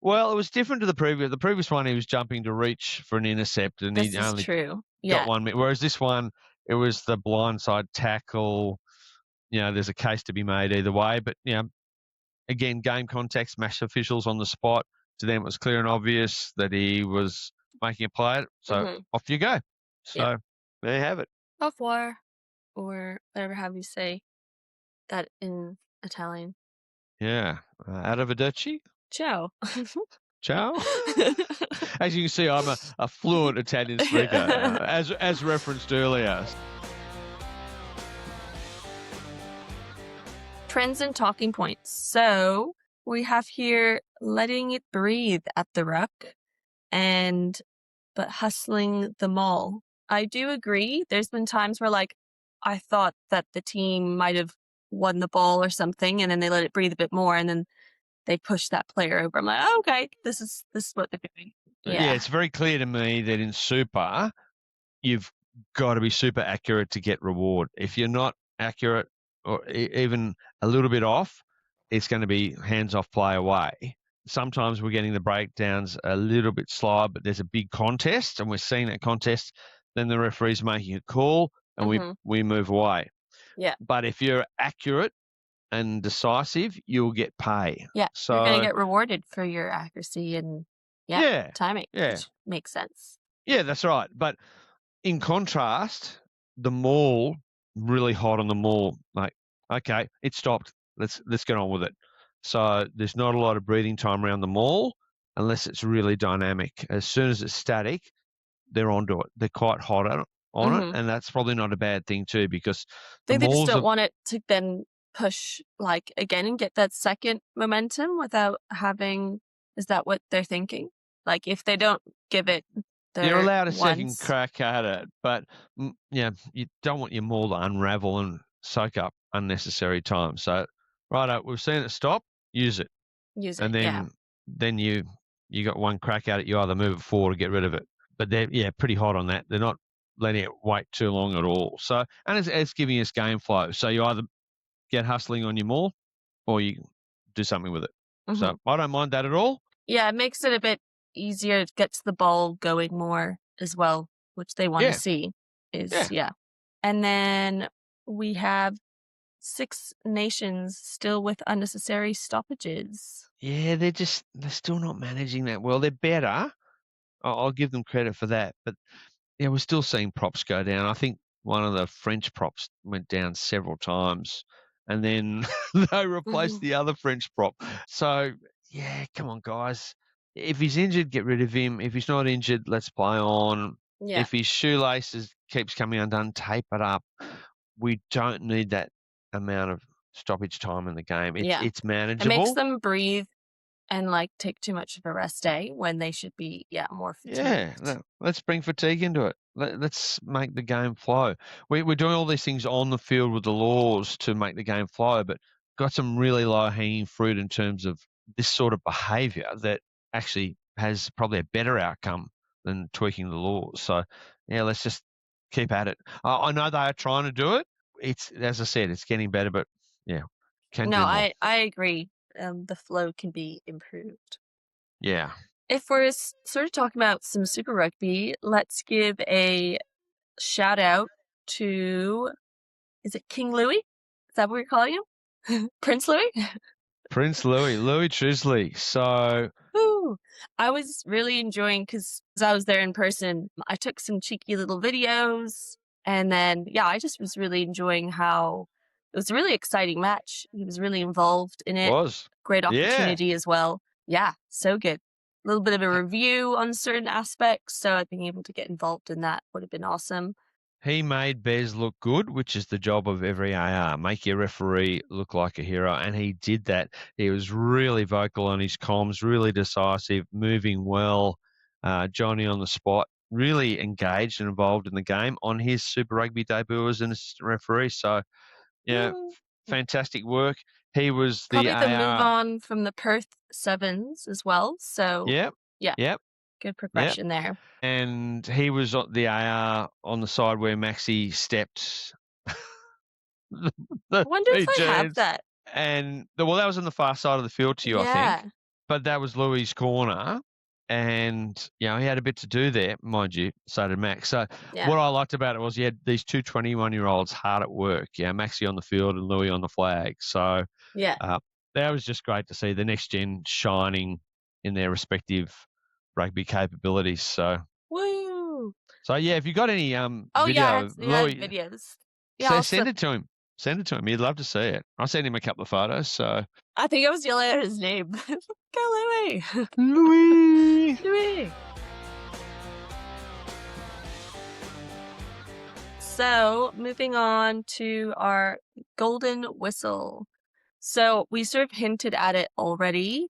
Well, it was different to the previous. The previous one, he was jumping to reach for an intercept, and he only got 1 minute. Whereas this one, it was the blindside tackle. There's a case to be made either way. But, again, game context, match officials on the spot. To them, it was clear and obvious that he was making a play. So off you go. So there you have it. Au revoir, or whatever have you say that in Italian. Yeah. Arrivederci. Ciao. Ciao. As you can see, I'm a fluent Italian speaker, as referenced earlier. Trends and talking points. So we have here letting it breathe at the ruck, but hustling the maul. I do agree. There's been times where I thought that the team might have won the ball or something, and then they let it breathe a bit more, and then they push that player over. I'm like, oh, okay, this is what they're doing. Yeah, it's very clear to me that in Super, you've got to be super accurate to get reward. If you're not accurate or even a little bit off, it's going to be hands-off play away. Sometimes we're getting the breakdowns a little bit slower, but there's a big contest, and we're seeing that contest. Then the referee's making a call, and we move away. Yeah. But if you're accurate, and decisive, you'll get pay. Yeah, So you're going to get rewarded for your accuracy and timing, which makes sense. Yeah, that's right. But in contrast, the maul, really hot on the maul. Like, okay, it stopped. Let's get on with it. So there's not a lot of breathing time around the maul unless it's really dynamic. As soon as it's static, they're onto it. They're quite hot on it, and that's probably not a bad thing too, because they just don't want it to then push again and get that second momentum without having. Is that what they're thinking? Like if they don't give it, you're allowed a second crack at it, but you don't want your maul to unravel and soak up unnecessary time. So, we've seen it stop. Use it. And then you got one crack at it. You either move it forward or get rid of it. But they're pretty hot on that. They're not letting it wait too long at all. So, and it's giving us game flow. So you either get hustling on your maul or you do something with it. So I don't mind that at all. Yeah, it makes it a bit easier. It gets the ball going more as well, which they want to see. And then we have 6 nations still with unnecessary stoppages. Yeah, they're still not managing that well. They're better. I'll give them credit for that. But yeah, we're still seeing props go down. I think one of the French props went down several times, and then they replaced the other French prop. So yeah, come on, guys. If he's injured, get rid of him. If he's not injured, let's play on. Yeah. If his shoelaces keeps coming undone, tape it up. We don't need that amount of stoppage time in the game. It's manageable. It makes them breathe and take too much of a rest day when they should be more fatigued. Yeah, let's bring fatigue into it. Let's make the game flow. We're doing all these things on the field with the laws to make the game flow, but got some really low-hanging fruit in terms of this sort of behaviour that actually has probably a better outcome than tweaking the laws. So, yeah, let's just keep at it. I know they are trying to do it. It's, as I said, it's getting better, but yeah, can do more. I agree. The flow can be improved. Yeah. If we're sort of talking about some Super Rugby, let's give a shout out to, is it King Louis? Is that what we're calling him? Prince Louis? Prince Louis Trisley. So, I was really enjoying, because I was there in person, I took some cheeky little videos, and then, I just was really enjoying how it was a really exciting match. He was really involved in it. Great opportunity as well. Yeah, so good. A little bit of a review on certain aspects, so being able to get involved in that would have been awesome. He made Bez look good, which is the job of every AR. Make your referee look like a hero, and he did that. He was really vocal on his comms, really decisive, moving well. Johnny on the spot, really engaged and involved in the game on his Super Rugby debut as an assistant referee. So, fantastic work. He was probably the move on from the Perth Sevens as well. So, good progression there. And he was the AR on the side where Maxi stepped. I wonder if I have that. And that was on the far side of the field to you, I think. But that was Louis' corner. And, he had a bit to do there, mind you, so did Max. So what I liked about it was you had these two 21-year-olds hard at work. Maxi on the field and Louis on the flag. So that was just great to see the next gen shining in their respective rugby capabilities. So, woo! So if you got any video, Louis, videos. Send it to him. Send it to him. He'd love to see it. I sent him a couple of photos. So I think I was yelling at his name. Go Louis. Louis. So moving on to our golden whistle. So we sort of hinted at it already,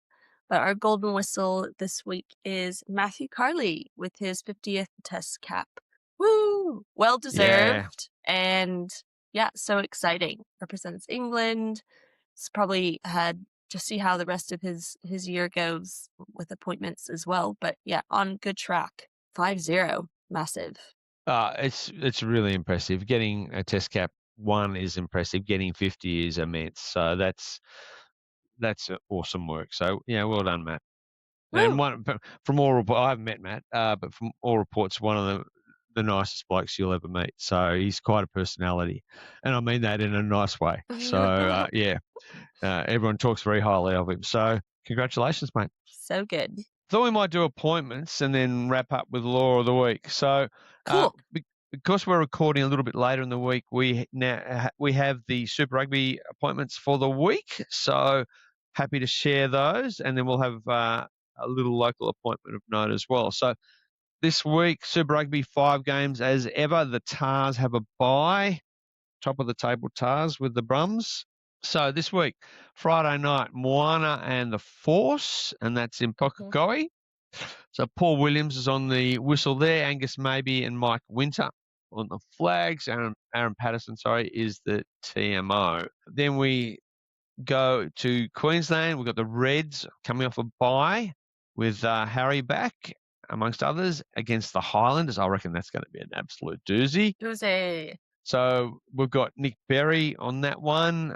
but our golden whistle this week is Mathew Carley with his 50th test cap. Woo! Well deserved. And so exciting. Represents England. It's probably had to see how the rest of his year goes with appointments as well. But on good track. 5-0. Massive. It's really impressive. Getting a test cap 1 is impressive. Getting 50 is immense. So that's awesome work. So well done, Matt. Woo! And from all reports, I haven't met Matt, but from all reports, one of the nicest blokes you'll ever meet. So he's quite a personality. And I mean that in a nice way. So, everyone talks very highly of him. So congratulations, mate. So good. Thought we might do appointments and then wrap up with Law of the Week. So Cool. because we're recording a little bit later in the week, we have the Super Rugby appointments for the week. So happy to share those, and then we'll have a little local appointment of note as well. So this week, Super Rugby 5 games as ever. The Tars have a bye, top of the table Tars with the Brums. So this week, Friday night, Moana and the Force, and that's in Pokekoi. So Paul Williams is on the whistle there, Angus Maybe and Mike Winter on the flags. Aaron Patterson, is the TMO. Then we go to Queensland. We've got the Reds coming off a bye with Harry back, amongst others, against the Highlanders. I reckon that's going to be an absolute doozy. So we've got Nick Berry on that one,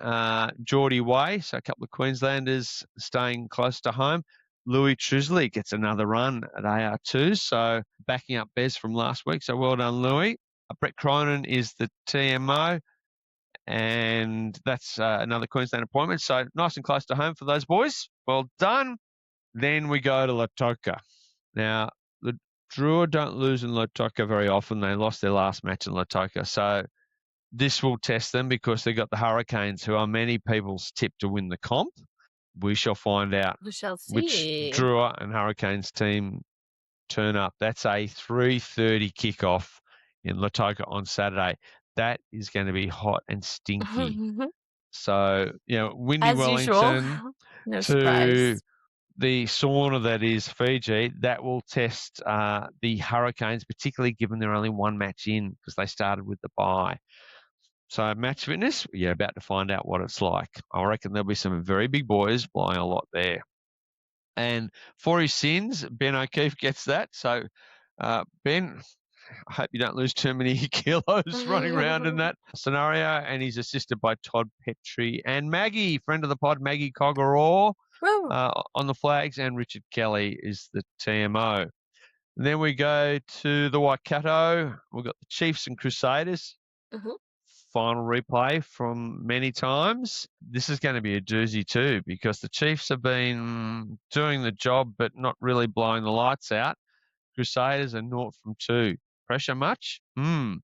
Geordie Way, so a couple of Queenslanders staying close to home. Louis Trusley gets another run at AR2, so backing up Bez from last week, so well done, Louis. Brett Cronin is the TMO, and that's another Queensland appointment, so nice and close to home for those boys. Well done. Then we go to Lautoka. Now, the Drua don't lose in Lautoka very often. They lost their last match in Lautoka, so this will test them because they've got the Hurricanes, who are many people's tip to win the comp. We shall find out which Drua and Hurricanes team turn up. That's a 3:30 kickoff in Lautoka on Saturday. That is going to be hot and stinky. So, windy As Wellington usual. No to surprise. the sauna that is Fiji, that will test the Hurricanes, particularly given they're only one match in because they started with the bye. So match fitness, you're about to find out what it's like. I reckon there'll be some very big boys flying a lot there. And for his sins, Ben O'Keefe gets that. So, Ben, I hope you don't lose too many kilos running around in that scenario. And he's assisted by Todd Petrie and Maggie, friend of the pod, Maggie Coggaraw, on the flags. And Richard Kelly is the TMO. And then we go to the Waikato. We've got the Chiefs and Crusaders. Final replay from many times. This is going to be a doozy too because the Chiefs have been doing the job but not really blowing the lights out. Crusaders are 0 from 2. Pressure much? I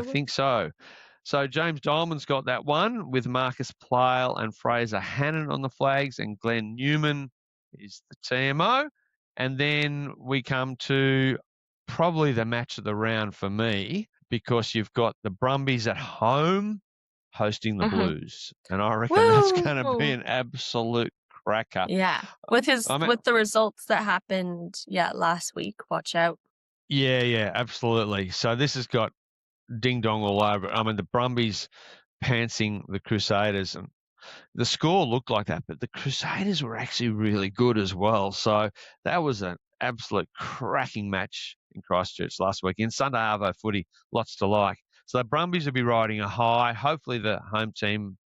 think so. So James Diamond's got that one with Marcus Plale and Fraser Hannon on the flags, and Glenn Newman is the TMO. And then we come to probably the match of the round for me, because you've got the Brumbies at home hosting the Blues. And I reckon that's going to be an absolute cracker. Yeah. With the results that happened, last week, watch out. Yeah, absolutely. So this has got ding dong all over it. I mean, the Brumbies pantsing the Crusaders, and the score looked like that, but the Crusaders were actually really good as well. So that was an absolute cracking match in Christchurch last weekend. Sunday Arvo footy, lots to like. So the Brumbies will be riding a high. Hopefully the home team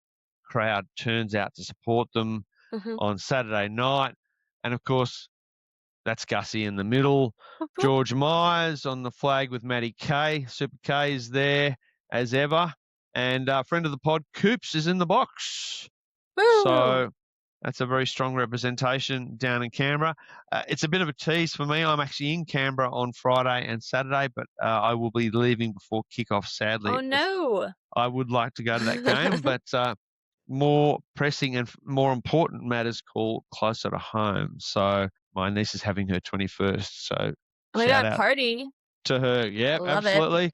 crowd turns out to support them on Saturday night. And, of course, that's Gussie in the middle. George Myers on the flag with Matty Kay. Super K is there as ever. And friend of the pod, Coops, is in the box. So that's a very strong representation down in Canberra. It's a bit of a tease for me. I'm actually in Canberra on Friday and Saturday, but I will be leaving before kickoff, sadly. Oh, no. I would like to go to that game, but more pressing and more important matters call closer to home. So my niece is having her 21st, so shout out party to her. Yeah, absolutely.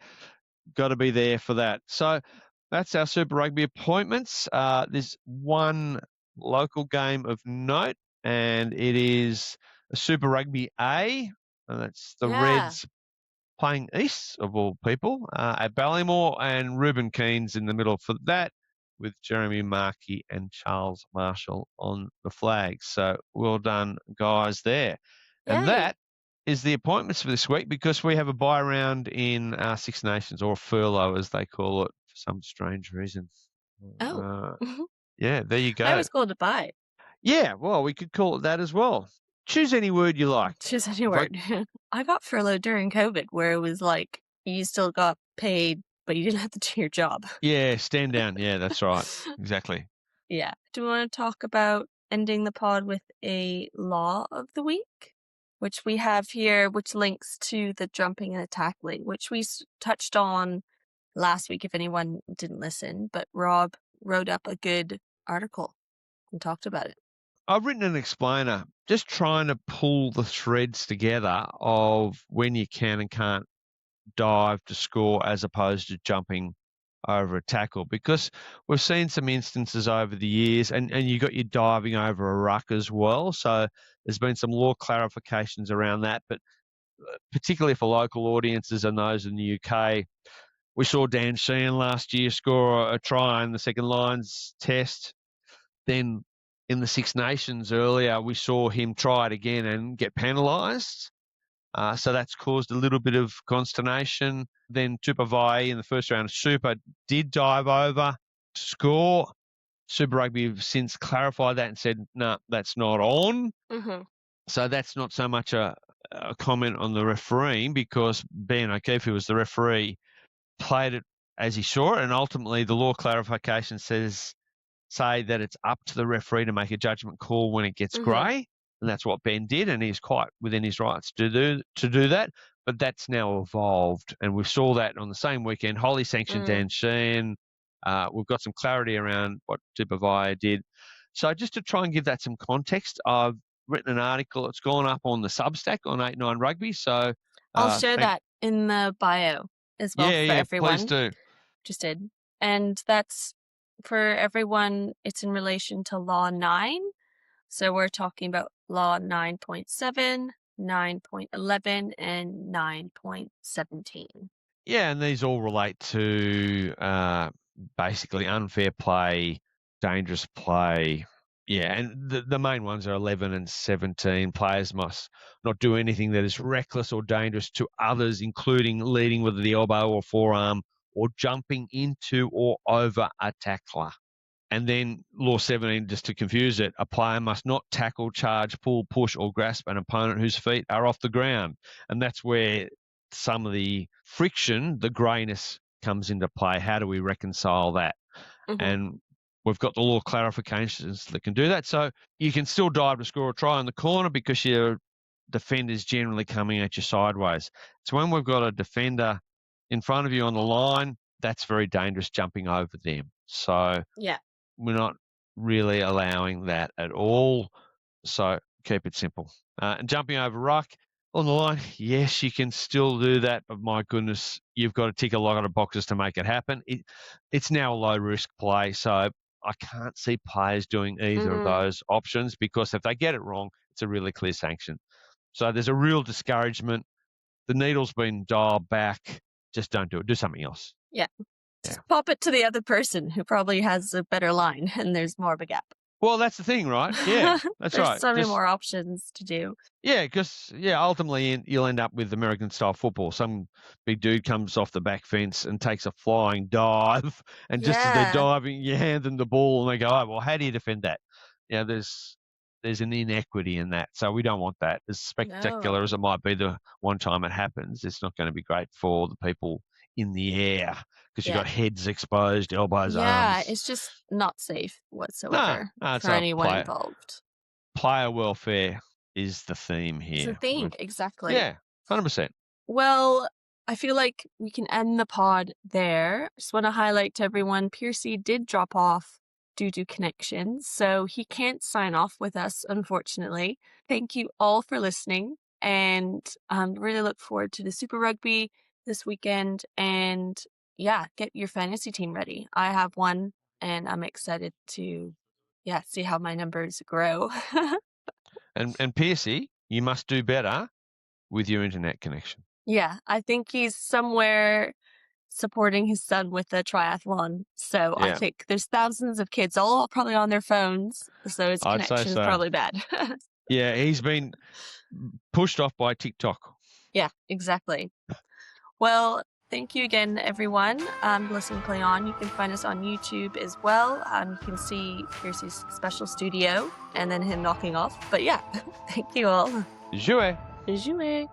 Got to be there for that. So that's our Super Rugby appointments. There's one local game of note, and it is a Super Rugby A, and that's the Reds playing East, of all people, at Ballymore, and Ruben Keen's in the middle for that, with Jeremy Markey and Charles Marshall on the flags. So well done, guys, there. Yay. And that is the appointments for this week, because we have a bye round in Six Nations, or a furlough as they call it for some strange reason. Yeah, there you go. I always called it a bye. Yeah, well, we could call it that as well. Choose any word you like. Choose any word. I got furloughed during COVID, where it was like you still got paid, but you didn't have to do your job. Yeah, stand down. Yeah, that's right. Exactly. Yeah. Do we want to talk about ending the pod with a law of the week, which we have here, which links to the jumping and the tackling, which we touched on last week if anyone didn't listen, but Rob wrote up a good article and talked about it. I've written an explainer, just trying to pull the threads together of when you can and can't dive to score as opposed to jumping over a tackle, because we've seen some instances over the years, and you got your diving over a ruck as well. So there's been some law clarifications around that, but particularly for local audiences and those in the UK, we saw Dan Sheehan last year score a try in the second lines test. Then in the Six Nations earlier, we saw him try it again and get penalised. So that's caused a little bit of consternation. Then Tupavai in the first round of Super did dive over to score. Super Rugby have since clarified that and said, no, that's not on. Mm-hmm. So that's not so much a comment on the refereeing, because Ben O'Keefe, who was the referee, played it as he saw it, and ultimately the law clarification say that it's up to the referee to make a judgment call when it gets grey, and that's what Ben did, and he's quite within his rights to do that. But that's now evolved, and we saw that on the same weekend. Wholly sanctioned Dan Sheehan. We've got some clarity around what Tupavai did. So just to try and give that some context, I've written an article. It's gone up on the Substack on 89 Rugby. So I'll share that in the bio as well for everyone. Please do. Just did. And that's for everyone. It's in relation to Law 9. So we're talking about Law 9.7, 9.11, and 9.17. Yeah, and these all relate to basically unfair play, dangerous play. Yeah, and the main ones are 11 and 17. Players must not do anything that is reckless or dangerous to others, including leading with the elbow or forearm or jumping into or over a tackler. And then Law 17, just to confuse it, a player must not tackle, charge, pull, push, or grasp an opponent whose feet are off the ground. And that's where some of the friction, the greyness, comes into play. How do we reconcile that? And we've got the law clarifications that can do that. So you can still dive to score a try in the corner because your defender's generally coming at you sideways. It's when we've got a defender in front of you on the line, that's very dangerous, jumping over them. So we're not really allowing that at all. So keep it simple. And jumping over ruck on the line, yes, you can still do that, but my goodness, you've got to tick a lot of boxes to make it happen. It's now a low-risk play, so I can't see players doing either of those options, because if they get it wrong, it's a really clear sanction. So there's a real discouragement. The needle's been dialed back. Just don't do it. Do something else. Yeah. Just pop it to the other person who probably has a better line and there's more of a gap. Well, that's the thing, right? Yeah, that's right. There's so many more options to do. Yeah, because, ultimately you'll end up with American-style football. Some big dude comes off the back fence and takes a flying dive, and just as they're diving, you hand them the ball and they go, oh, well, how do you defend that? There's an inequity in that. So we don't want that. As spectacular as it might be the one time it happens, it's not going to be great for the people in the air, because you've got heads exposed, elbows, arms. Yeah, it's just not safe whatsoever for anyone involved. Player welfare is the theme here. It's the theme, exactly. Yeah, 100%. Well, I feel like we can end the pod there. Just want to highlight to everyone, Pearcey did drop off due to connections, so he can't sign off with us, unfortunately. Thank you all for listening, and really look forward to the Super Rugby this weekend, and get your fantasy team ready. I have one, and I'm excited to see how my numbers grow. And Pearcey, you must do better with your internet connection. Yeah, I think he's somewhere supporting his son with a triathlon. So I think there's thousands of kids all probably on their phones. So his connection is probably bad. Yeah, he's been pushed off by TikTok. Yeah, exactly. Well, thank you again, everyone. Listen, play on. You can find us on YouTube as well. You can see Pearcey's special studio and then him knocking off. But thank you all. Jouer. Jouer.